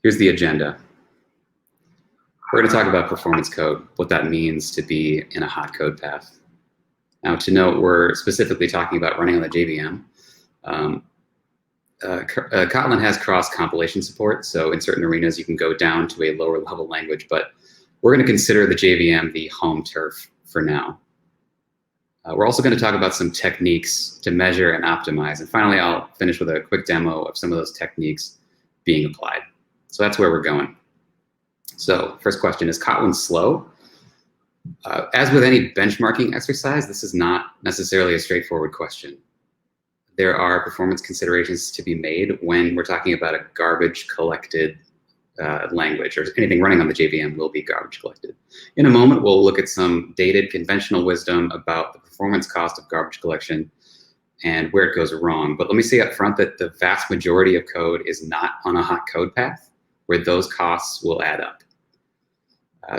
Here's the agenda. We're going to talk about performance code, what that means to be in a hot code path. Now, to note, we're specifically talking about running on the JVM. Kotlin has cross-compilation support, so in certain arenas you can go down to a lower level language, but we're going to consider the JVM the home turf for now. We're also going to talk about some techniques to measure and optimize, and finally I'll finish with a quick demo of some of those techniques being applied. So that's where we're going. So first question, is Kotlin slow? As with any benchmarking exercise, this is not necessarily a straightforward question. There are performance considerations to be made when we're talking about a garbage collected language, or anything running on the JVM will be garbage collected. In a moment, we'll look at some dated conventional wisdom about the performance cost of garbage collection and where it goes wrong. But let me say up front that the vast majority of code is not on a hot code path where those costs will add up.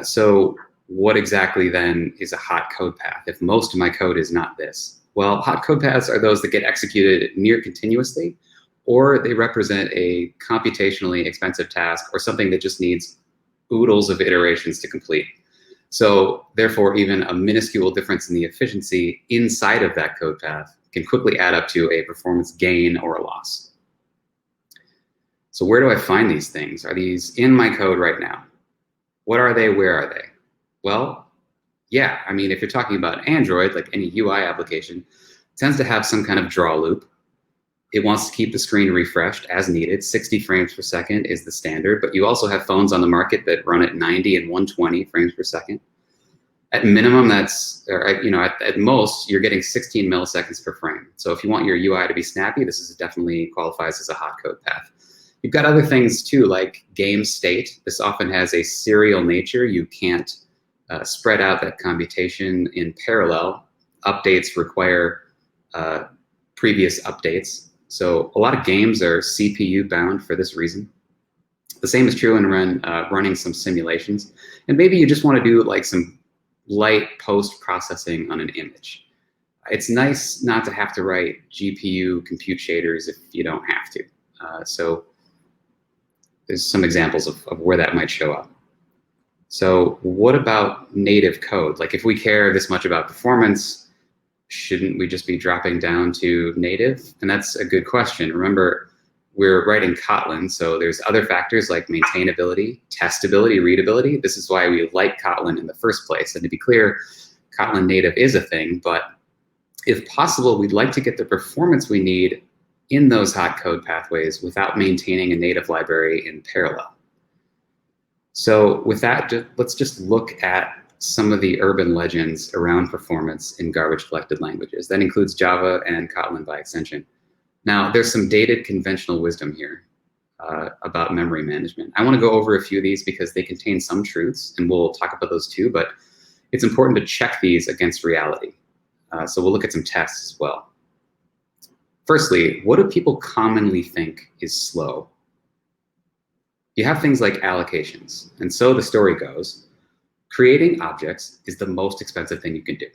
So what exactly then is a hot code path if most of my code is not this? Well, hot code paths are those that get executed near continuously, or they represent a computationally expensive task or something that just needs oodles of iterations to complete. So therefore, even a minuscule difference in the efficiency inside of that code path can quickly add up to a performance gain or a loss. So where do I find these things? Are these in my code right now? What are they? Where are they? Well, yeah, I mean, if you're talking about Android, like any UI application, it tends to have some kind of draw loop. It wants to keep the screen refreshed as needed. 60 frames per second is the standard, but you also have phones on the market that run at 90 and 120 frames per second. At minimum, that's, or at most, you're getting 16 milliseconds per frame. So if you want your UI to be snappy, this is definitely qualifies as a hot code path. You've got other things too, like game state. This often has a serial nature. You can't spread out that computation in parallel. Updates require previous updates. So a lot of games are CPU bound for this reason. The same is true when running some simulations. And maybe you just want to do like some light post-processing on an image. It's nice not to have to write GPU compute shaders if you don't have to. So there's some examples of where that might show up. So what about native code? Like if we care this much about performance, shouldn't we just be dropping down to native? And that's a good question. Remember, we're writing Kotlin, so there's other factors like maintainability, testability, readability. This is why we like Kotlin in the first place. And to be clear, Kotlin native is a thing, but if possible, we'd like to get the performance we need in those hot code pathways without maintaining a native library in parallel. So with that, let's just look at some of the urban legends around performance in garbage collected languages. That includes Java and Kotlin by extension. Now, there's some dated conventional wisdom here about memory management. I want to go over a few of these because they contain some truths, and we'll talk about those too, but it's important to check these against reality. So we'll look at some tests as well. Firstly, what do people commonly think is slow? You have things like allocations, and so the story goes, creating objects is the most expensive thing you can do.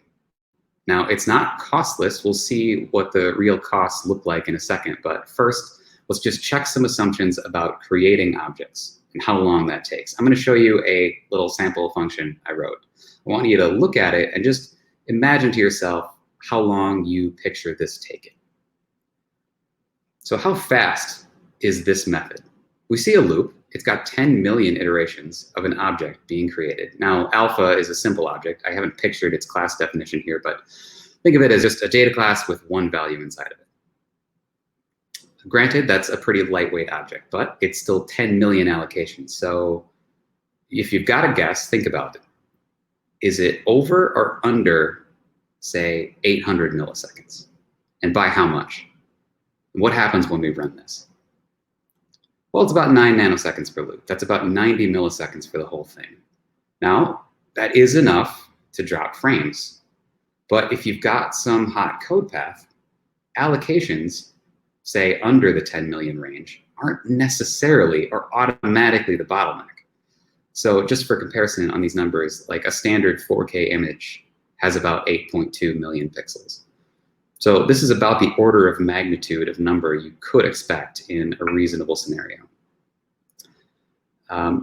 Now, it's not costless. We'll see what the real costs look like in a second, but first, let's just check some assumptions about creating objects and how long that takes. I'm going to show you a little sample function I wrote. I want you to look at it and just imagine to yourself how long you picture this taking. So how fast is this method? We see a loop. It's got 10 million iterations of an object being created. Now, alpha is a simple object. I haven't pictured its class definition here, but think of it as just a data class with one value inside of it. Granted, that's a pretty lightweight object, but it's still 10 million allocations. So if you've got a guess, think about it. Is it over or under, say, 800 milliseconds? And by how much? What happens when we run this? Well, it's about 9 nanoseconds per loop. That's about 90 milliseconds for the whole thing. Now, that is enough to drop frames. But if you've got some hot code path, allocations, say under the 10 million range, aren't necessarily or automatically the bottleneck. So just for comparison on these numbers, like a standard 4K image has about 8.2 million pixels. So this is about the order of magnitude of number you could expect in a reasonable scenario.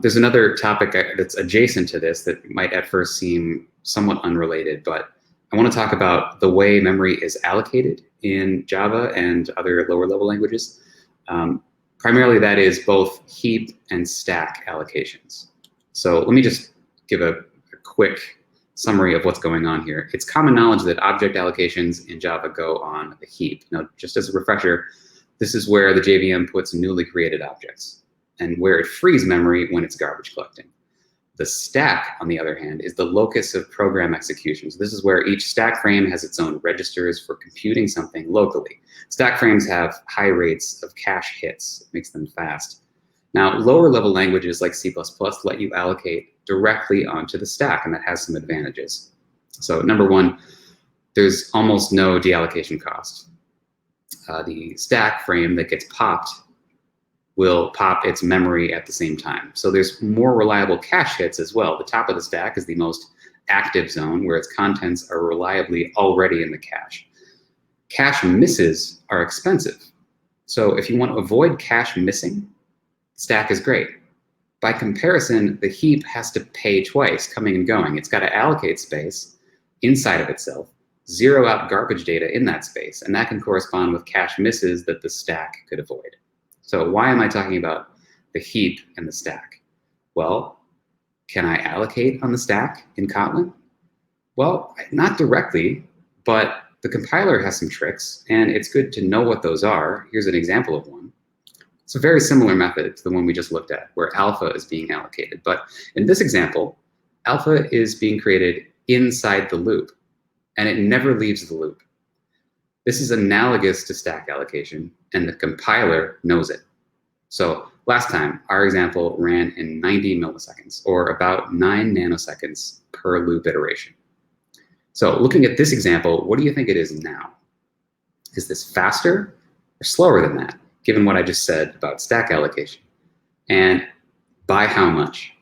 There's another topic that's adjacent to this that might at first seem somewhat unrelated, but I want to talk about the way memory is allocated in Java and other lower level languages. Primarily that is both heap and stack allocations. So let me just give a quick summary of what's going on here. It's common knowledge that object allocations in Java go on the heap. Now, just as a refresher, this is where the JVM puts newly created objects and where it frees memory when it's garbage collecting. The stack, on the other hand, is the locus of program executions. This is where each stack frame has its own registers for computing something locally. Stack frames have high rates of cache hits. It makes them fast. Now, lower level languages like C++ let you allocate directly onto the stack, and that has some advantages. So number one, there's almost no deallocation cost. The stack frame that gets popped will pop its memory at the same time. So there's more reliable cache hits as well. The top of the stack is the most active zone where its contents are reliably already in the cache. Cache misses are expensive. So if you want to avoid cache missing, stack is great. By comparison, the heap has to pay twice, coming and going. It's got to allocate space inside of itself, zero out garbage data in that space, and that can correspond with cache misses that the stack could avoid. So why am I talking about the heap and the stack? Well, can I allocate on the stack in Kotlin? Well, not directly, but the compiler has some tricks, and it's good to know what those are. Here's an example of one. It's a very similar method to the one we just looked at, where alpha is being allocated. But in this example, alpha is being created inside the loop, and it never leaves the loop. This is analogous to stack allocation, and the compiler knows it. So last time, our example ran in 90 milliseconds, or about 9 nanoseconds per loop iteration. So looking at this example, what do you think it is now? Is this faster or slower than that, given what I just said about stack allocation? And by how much?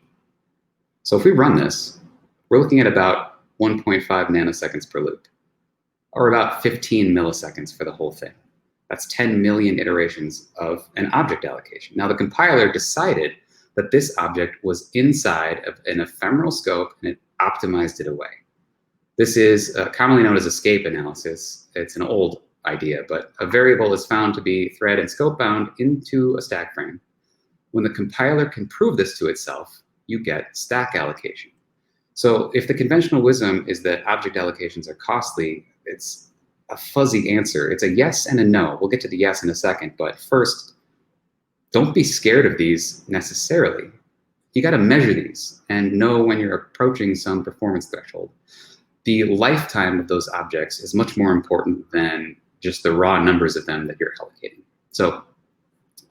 So if we run this, we're looking at about 1.5 nanoseconds per loop, or about 15 milliseconds for the whole thing. That's 10 million iterations of an object allocation. Now, the compiler decided that this object was inside of an ephemeral scope, and it optimized it away. This is commonly known as escape analysis. It's an old idea, but a variable is found to be thread and scope bound into a stack frame. When the compiler can prove this to itself, you get stack allocation. So if the conventional wisdom is that object allocations are costly, it's a fuzzy answer. It's a yes and a no. We'll get to the yes in a second, but first, don't be scared of these necessarily. You got to measure these and know when you're approaching some performance threshold. The lifetime of those objects is much more important than just the raw numbers of them that you're allocating. So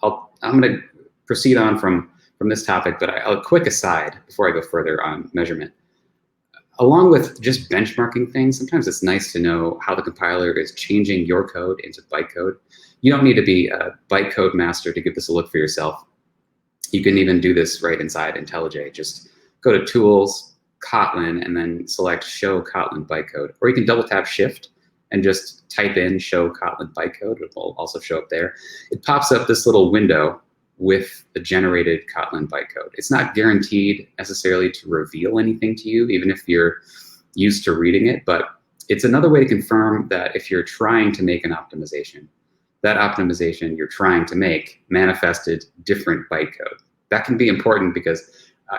I'm going to proceed on from this topic, but a quick aside before I go further on measurement. Along with just benchmarking things, sometimes it's nice to know how the compiler is changing your code into bytecode. You don't need to be a bytecode master to give this a look for yourself. You can even do this right inside IntelliJ. Just go to Tools, Kotlin, and then select Show Kotlin By Code. Or you can double tap Shift and just type in Show Kotlin By Code. It will also show up there. It pops up this little window with the generated Kotlin bytecode. It's not guaranteed necessarily to reveal anything to you, even if you're used to reading it, but it's another way to confirm that if you're trying to make an optimization, that optimization you're trying to make manifested different bytecode. That can be important because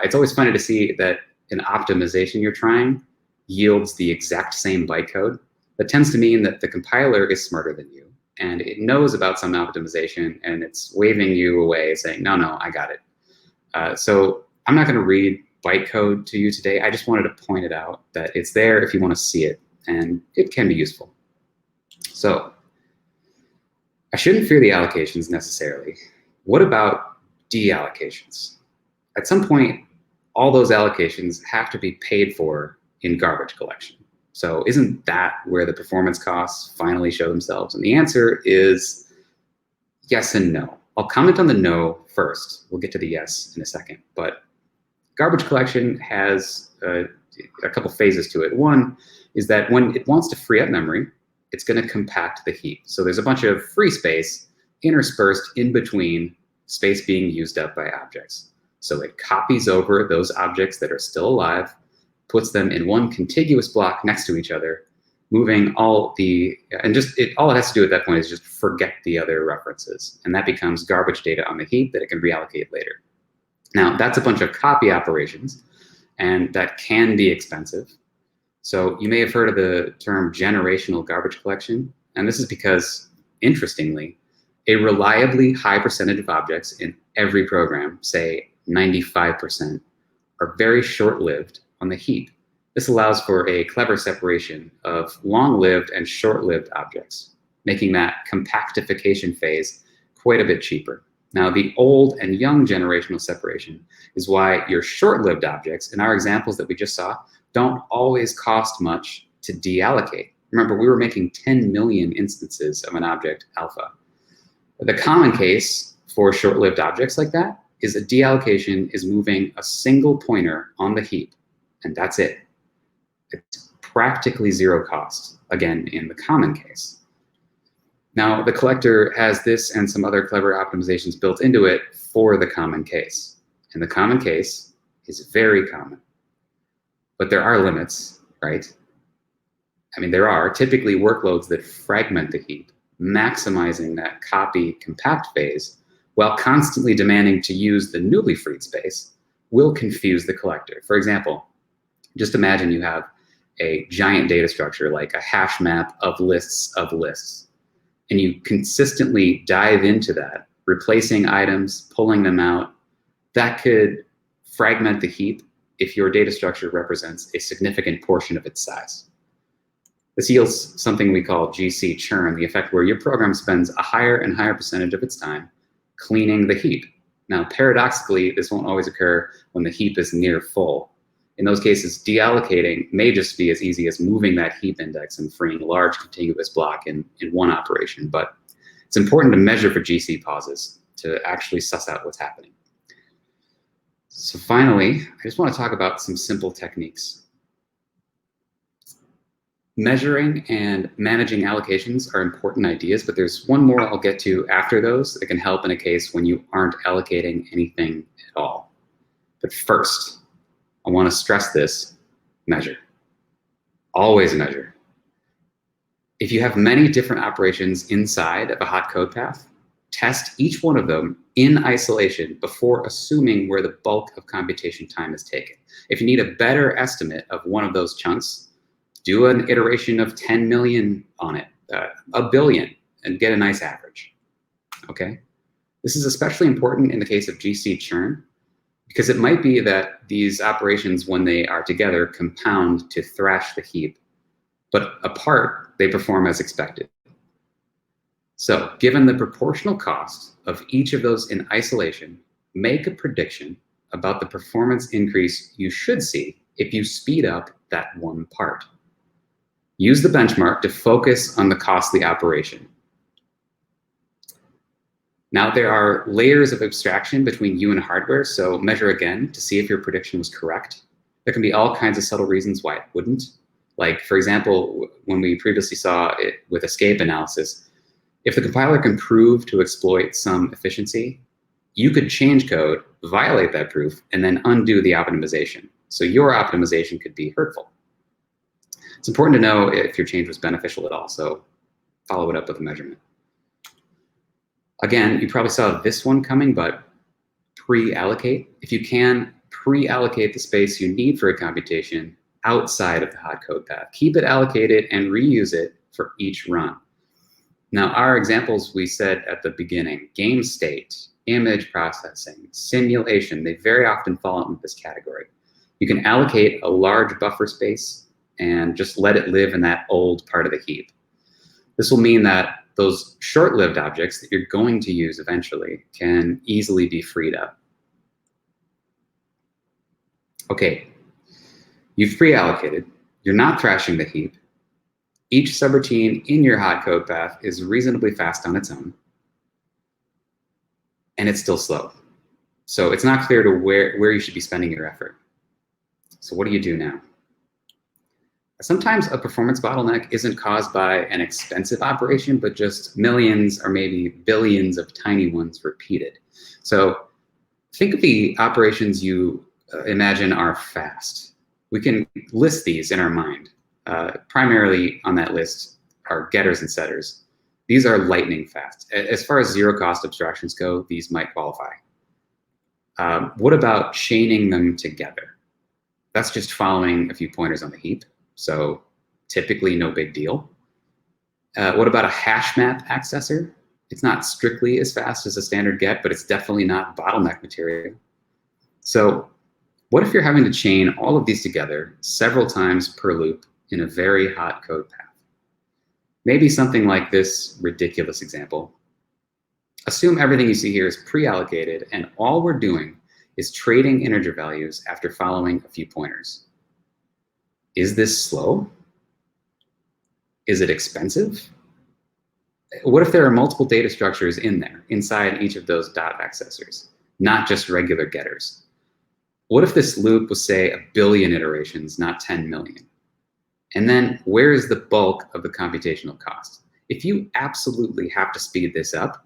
it's always funny to see that an optimization you're trying yields the exact same bytecode. That tends to mean that the compiler is smarter than you, and it knows about some optimization, and it's waving you away saying, no, I got it. So I'm not going to read bytecode to you today. I just wanted to point it out that it's there if you want to see it, and it can be useful. So I shouldn't fear the allocations necessarily. What about deallocations? At some point, all those allocations have to be paid for in garbage collection. So isn't that where the performance costs finally show themselves? And the answer is yes and no. I'll comment on the no first. We'll get to the yes in a second. But garbage collection has a couple phases to it. One is that when it wants to free up memory, it's going to compact the heap. So there's a bunch of free space interspersed in between space being used up by objects. So it copies over those objects that are still alive, puts them in one contiguous block next to each other, moving all the, all it has to do at that point is just forget the other references. And that becomes garbage data on the heap that it can reallocate later. Now, that's a bunch of copy operations, and that can be expensive. So you may have heard of the term generational garbage collection. And this is because, interestingly, a reliably high percentage of objects in every program, say 95%, are very short-lived on the heap. This allows for a clever separation of long-lived and short-lived objects, making that compactification phase quite a bit cheaper. Now, the old and young generational separation is why your short-lived objects, in our examples that we just saw, don't always cost much to deallocate. Remember, we were making 10 million instances of an object alpha. The common case for short-lived objects like that is a deallocation is moving a single pointer on the heap, and that's it. It's practically zero cost, again, in the common case. Now, the collector has this and some other clever optimizations built into it for the common case. And the common case is very common. But there are limits, right? I mean, there are typically workloads that fragment the heap, maximizing that copy compact phase, while constantly demanding to use the newly freed space will confuse the collector. For example, just imagine you have a giant data structure like a hash map of lists, and you consistently dive into that, replacing items, pulling them out. That could fragment the heap if your data structure represents a significant portion of its size. This yields something we call GC churn, the effect where your program spends a higher and higher percentage of its time cleaning the heap. Now, paradoxically, this won't always occur when the heap is near full. In those cases, deallocating may just be as easy as moving that heap index and freeing a large contiguous block in one operation. But it's important to measure for GC pauses to actually suss out what's happening. So finally, I just want to talk about some simple techniques. Measuring and managing allocations are important ideas, but there's one more I'll get to after those that can help in a case when you aren't allocating anything at all. But first, I want to stress this: measure. Always measure. If you have many different operations inside of a hot code path, test each one of them in isolation before assuming where the bulk of computation time is taken. If you need a better estimate of one of those chunks, do an iteration of 10 million on it, a billion, and get a nice average, okay? This is especially important in the case of GC churn, because it might be that these operations, when they are together, compound to thrash the heap, but apart, they perform as expected. So given the proportional cost of each of those in isolation, make a prediction about the performance increase you should see if you speed up that one part. Use the benchmark to focus on the costly operation. Now, there are layers of abstraction between you and hardware, so measure again to see if your prediction was correct. There can be all kinds of subtle reasons why it wouldn't. Like, for example, when we previously saw it with escape analysis, if the compiler can prove to exploit some efficiency, you could change code, violate that proof, and then undo the optimization. So your optimization could be hurtful. It's important to know if your change was beneficial at all, so follow it up with a measurement. Again, you probably saw this one coming, but pre-allocate. If you can, pre-allocate the space you need for a computation outside of the hot code path. Keep it allocated and reuse it for each run. Now, our examples we said at the beginning, game state, image processing, simulation, they very often fall into this category. You can allocate a large buffer space and just let it live in that old part of the heap. This will mean that those short-lived objects that you're going to use eventually can easily be freed up. Okay, you've pre-allocated, you're not thrashing the heap. Each subroutine in your hot code path is reasonably fast on its own, and it's still slow. So it's not clear to where you should be spending your effort. So what do you do now? Sometimes a performance bottleneck isn't caused by an expensive operation, but just millions or maybe billions of tiny ones repeated. So Think of the operations you imagine are fast. We can list these in our mind. Primarily on that list are getters and setters. These are lightning fast. As far as zero cost abstractions go, these might qualify. What about chaining them together? That's just following a few pointers on the heap, so typically no big deal. What about a hash map accessor? It's not strictly as fast as a standard get, but it's definitely not bottleneck material. So what if you're having to chain all of these together several times per loop in a very hot code path? Maybe something like this ridiculous example. Assume everything you see here is pre-allocated, and all we're doing is trading integer values after following a few pointers. Is this slow? Is it expensive? What if there are multiple data structures in there, inside each of those dot accessors, not just regular getters? What if this loop was, say, 1 billion iterations, not 10 million? And then where is the bulk of the computational cost? If you absolutely have to speed this up,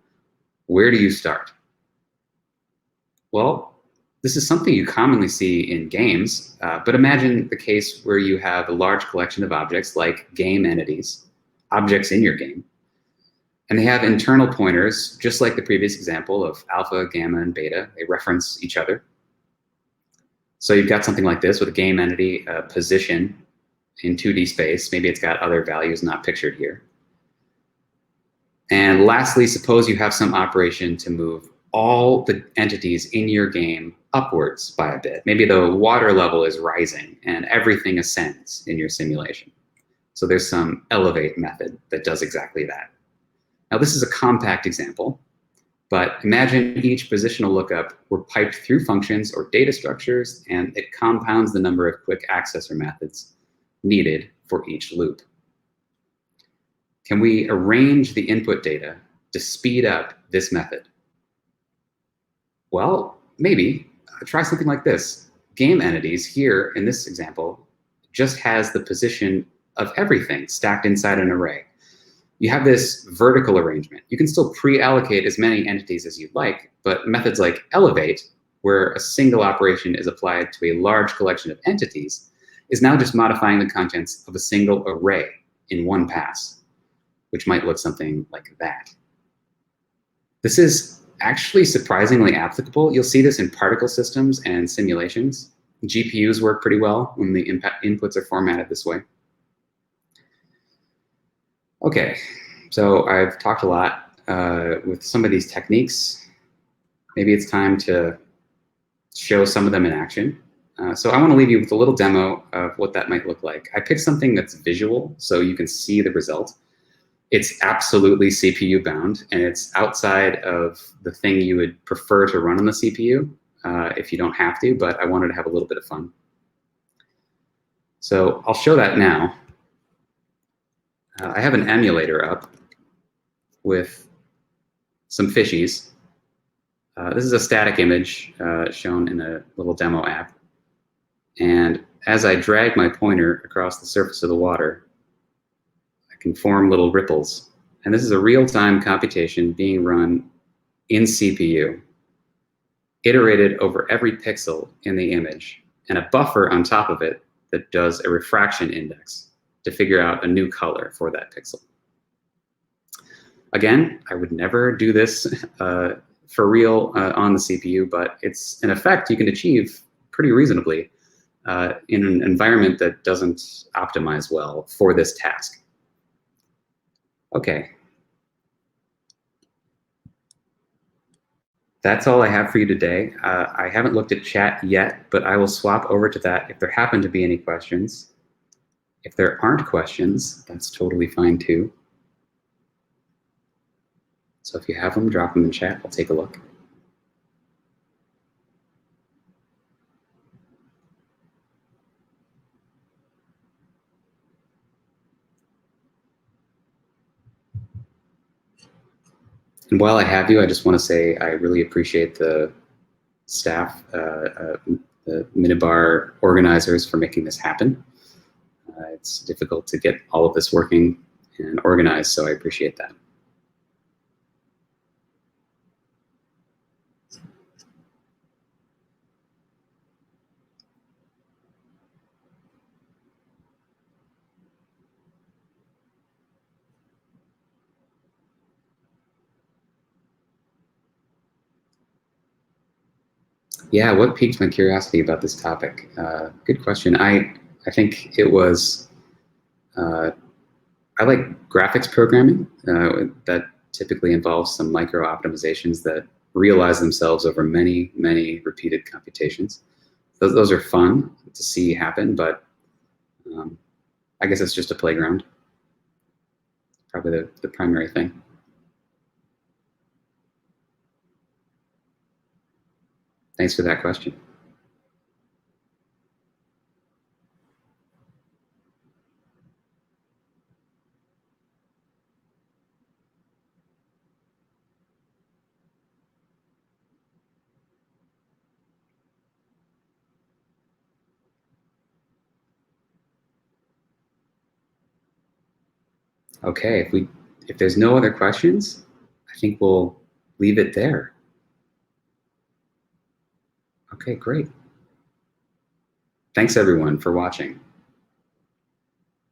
where do you start? Well, this is something you commonly see in games, but imagine the case where you have a large collection of objects like game entities, objects in your game, and they have internal pointers, just like the previous example of alpha, gamma, and beta. They reference each other. So you've got something like this with a game entity position in 2D space. Maybe it's got other values not pictured here. And lastly, suppose you have some operation to move all the entities in your game upwards by a bit. Maybe the water level is rising and everything ascends in your simulation. So there's some elevate method that does exactly that. Now this is a compact example, but imagine each positional lookup were piped through functions or data structures, and it compounds the number of quick accessor methods needed for each loop. Can we arrange the input data to speed up this method? Well, maybe. Try something like this. Game entities here in this example just has the position of everything stacked inside an array. You have this vertical arrangement. You can still pre-allocate as many entities as you'd like, but methods like elevate, where a single operation is applied to a large collection of entities, is now just modifying the contents of a single array in one pass, which might look something like that. This is actually surprisingly applicable. You'll see this in particle systems and simulations. GPUs work pretty well when the inputs are formatted this way. Okay, so I've talked a lot with some of these techniques. Maybe it's time to show some of them in action. So I want to leave you with a little demo of what that might look like. I picked something that's visual so you can see the result. It's absolutely CPU bound, and it's outside of the thing you would prefer to run on the CPU if you don't have to, but I wanted to have a little bit of fun. So I'll show that now. I have an emulator up with some Fishies. This is a static image shown in a little demo app. And as I drag my pointer across the surface of the water, I can form little ripples. And this is a real-time computation being run in CPU, iterated over every pixel in the image, and a buffer on top of it that does a refraction index to figure out a new color for that pixel. Again, I would never do this for real on the CPU, but it's an effect you can achieve pretty reasonably in an environment that doesn't optimize well for this task. Okay. That's all I have for you today. I haven't looked at chat yet, but I will swap over to that if there happen to be any questions. If there aren't questions, that's totally fine too. So if you have them, drop them in chat. I'll take a look. And while I have you, I just want to say I really appreciate the staff, the Minnebar organizers for making this happen. It's difficult to get all of this working and organized, so I appreciate that. Yeah, what piqued my curiosity about this topic? Good question. I think it was, I like graphics programming that typically involves some micro optimizations that realize themselves over many, many repeated computations. Those are fun to see happen, but I guess it's just a playground. Probably the primary thing. Thanks for that question. Okay, if there's no other questions, I think we'll leave it there. Okay, great. Thanks everyone for watching.